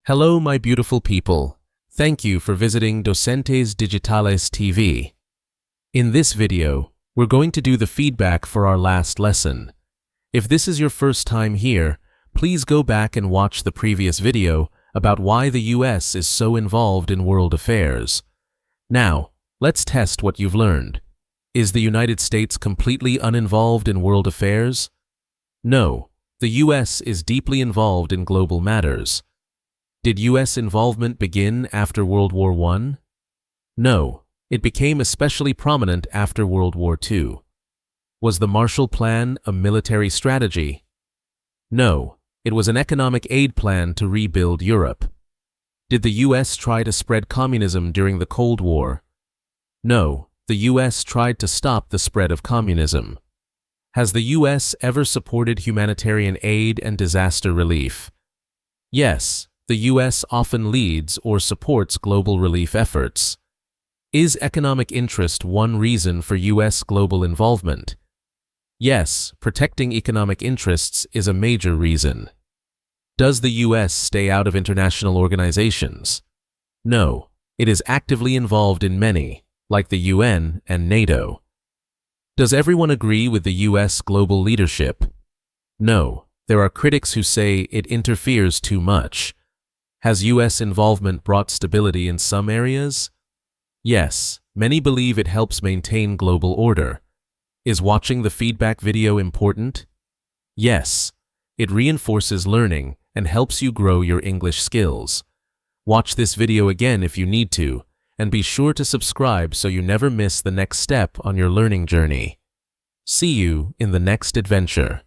Hello, my beautiful people. Thank you for visiting Docentes DigitalesTV. In this video, we're going to do the feedback for our last lesson. If this is your first time here, please go back and watch the previous video about why the U.S. is so involved in world affairs. Now, let's test what you've learned. Is the United States completely uninvolved in world affairs? No, the U.S. is deeply involved in global matters. Did U.S. involvement begin after World War I? No, it became especially prominent after World War II. Was the Marshall Plan a military strategy? No, it was an economic aid plan to rebuild Europe. Did the U.S. try to spread communism during the Cold War? No, the U.S. tried to stop the spread of communism. Has the U.S. ever supported humanitarian aid and disaster relief? Yes. The U.S. often leads or supports global relief efforts. Is economic interest one reason for U.S. global involvement? Yes, protecting economic interests is a major reason. Does the U.S. stay out of international organizations? No, it is actively involved in many, like the UN and NATO. Does everyone agree with the U.S. global leadership? No, there are critics who say it interferes too much. Has U.S. involvement brought stability in some areas? Yes, many believe it helps maintain global order. Is watching the feedback video important? Yes, it reinforces learning and helps you grow your English skills. Watch this video again if you need to, and be sure to subscribe so you never miss the next step on your learning journey. See you in the next adventure.